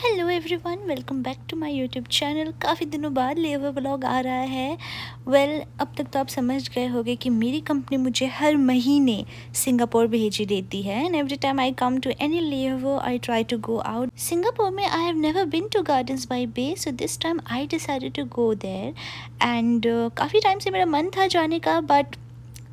Hello everyone, welcome back to my YouTube channel. काफ़ी दिनों बाद लेओवर व्लॉग आ रहा है। अब तक तो आप समझ गए होंगे कि मेरी कंपनी मुझे हर महीने सिंगापुर भेजी देती है and every time I come to any layover I try to go out. Singapore में I have never been to Gardens by Bay, so this time I decided to go there and काफ़ी time से मेरा मन था जाने का, but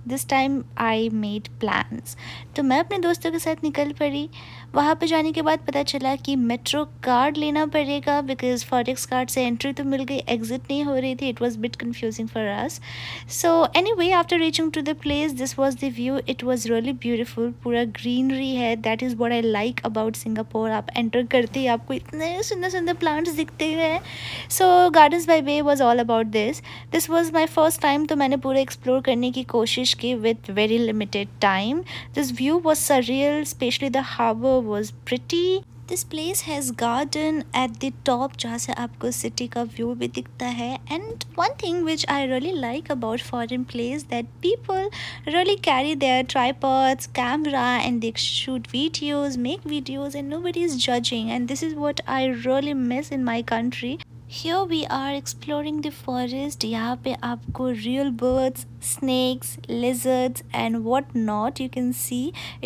this time I made plans. तो मैं अपने दोस्तों के साथ निकल पड़ी। वहाँ पे जाने के बाद पता चला कि मेट्रो कार्ड लेना पड़ेगा बिकॉज फॉरेक्स कार्ड से एंट्री तो मिल गई, एग्जिट नहीं हो रही थी। It was bit confusing for us. So anyway, after reaching to the place, this was the view. It was really beautiful. पूरा ग्रीनरी है, that is what I like about Singapore. आप एंटर करते ही आपको इतने सुंदर सुंदर प्लांट्स दिखते हैं। So Gardens by Bay was all about this was my first time. तो मैंने पूरा एक्सप्लोर करने की कोशिश की with very limited time. This view was surreal, especially the harbor was pretty. This place has garden at the top जहाँ से आपको सिटी का व्यू भी दिखता है। And one thing which I really like about foreign place that people really carry their tripods, camera and they shoot videos, make videos and nobody is judging, and this is what I really miss in my country. Here we are exploring the forest. यहाँ पे आपको real birds, snakes, lizards and what not you can see.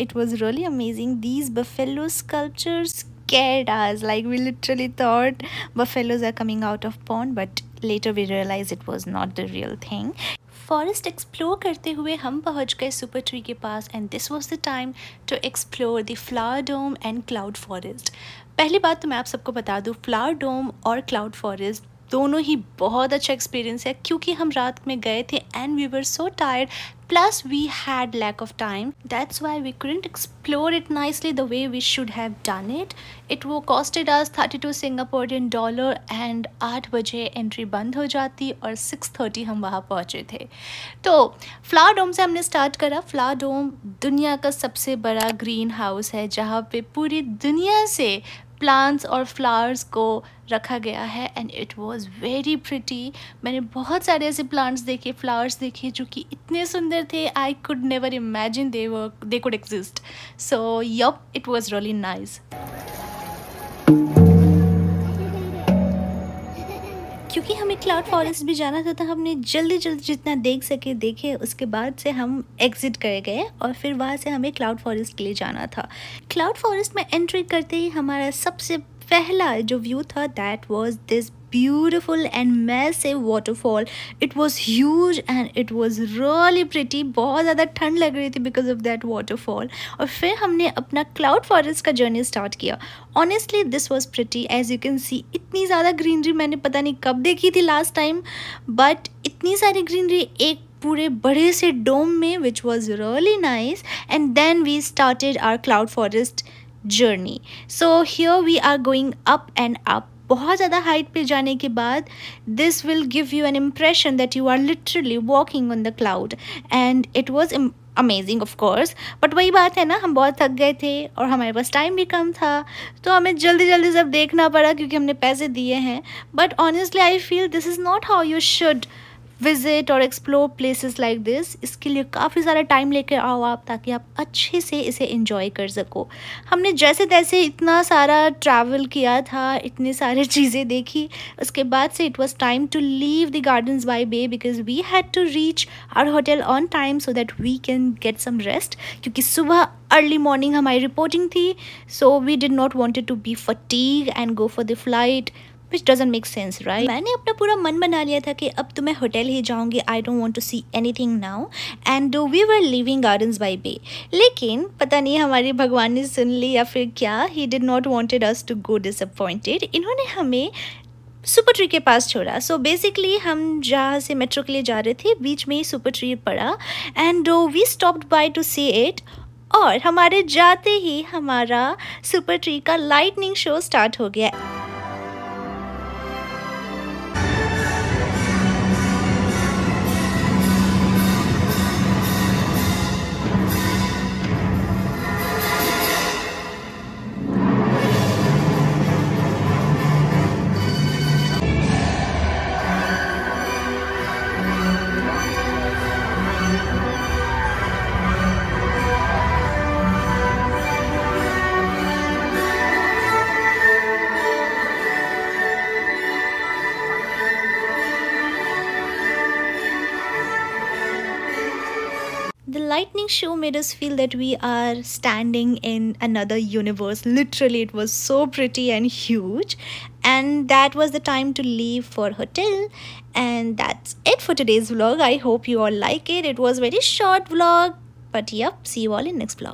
It was really amazing. These buffalo sculptures scared us. Like we literally thought buffaloes are coming out of pond, but later we realized it was not the real thing. Forest explore करते हुए हम पहुंच गए super tree के पास and this was the time to explore the flower dome and cloud forest. पहली बात तो मैं आप सबको बता दूं, फ्लावर डोम और क्लाउड फॉरेस्ट दोनों ही बहुत अच्छा एक्सपीरियंस है क्योंकि हम रात में गए थे and we were so tired, plus we had lack of time. That's why we couldn't explore it nicely the way we should have done it. It वो costed us 32 Singaporean dollar and 8 बजे entry बंद हो जाती और 6:30 हम वहाँ पहुँचे थे। तो फ्लावर डोम से हमने स्टार्ट करा। फ्लावर डोम दुनिया का सबसे बड़ा ग्रीन हाउस है जहाँ पे पूरी दुनिया से प्लांट्स और फ्लावर्स को रखा गया है and it was very pretty. मैंने बहुत सारे ऐसे प्लांट्स देखे, फ्लावर्स देखे जो कि इतने सुंदर थे, I could never imagine they could exist. So yep, it was really nice. क्योंकि हमें क्लाउड फॉरेस्ट भी जाना था तो हमने जल्दी जितना देख सके देखे, उसके बाद से हम एग्जिट कर गए और फिर वहाँ से हमें क्लाउड फॉरेस्ट के लिए जाना था। क्लाउड फॉरेस्ट में एंट्री करते ही हमारा सबसे पहला जो व्यू था that was this beautiful and massive waterfall. It was huge and it was really pretty. बहुत ज़्यादा ठंड लग रही थी because of that waterfall. और फिर हमने अपना क्लाउड फॉरेस्ट का जर्नी स्टार्ट किया। Honestly this was pretty, as you can see. इतनी ज़्यादा ग्रीनरी मैंने पता नहीं कब देखी थी लास्ट टाइम, बट इतनी सारी ग्रीनरी एक पूरे बड़े से डोम में, which was really nice. And then we started our cloud forest journey. So here we are going up and up. बहुत ज़्यादा हाइट पे जाने के बाद this will give you an impression that you are literally walking on the cloud and it was amazing of course. But वही बात है ना, हम बहुत थक गए थे और हमारे पास टाइम भी कम था, तो हमें जल्दी जल्दी सब देखना पड़ा क्योंकि हमने पैसे दिए हैं। But honestly I feel this is not how you should visit और एक्सप्लोर प्लेसेस लाइक दिस। इसके लिए काफ़ी सारा टाइम लेकर आओ आप, ताकि आप अच्छे से इसे एंजॉय कर सको। हमने जैसे तैसे इतना सारा ट्रैवल किया था, इतनी सारी चीज़ें देखी, उसके बाद से it was time to leave the Gardens by Bay because we had to reach our hotel on time so that we can get some rest, क्योंकि सुबह अर्ली मॉर्निंग हमारी रिपोर्टिंग थी। So we did not wanted to be fatigue and go for the flight, which doesn't make sense, right? मैंने अपना पूरा मन बना लिया था कि अब तो मैं होटल ही जाऊंगी, I don't want to see anything now, and we were leaving Gardens by Bay. लेकिन पता नहीं हमारी भगवान ने सुन ली या फिर क्या, he did not wanted us to go disappointed. इन्होंने हमें सुपर ट्री के पास छोड़ा। सो बेसिकली हम जहाँ से मेट्रो के लिए जा रहे थे, बीच में ही सुपर ट्री पड़ा and we stopped by to see it. और हमारे जाते ही हमारा सुपर ट्री का लाइटनिंग शो स्टार्ट हो गया। lightning show made us feel that we are standing in another universe. Literally, it was so pretty and huge. And that was the time to leave for hotel. And that's it for today's vlog. I hope you all like it. It was very short vlog, but yep, see you all in next vlog.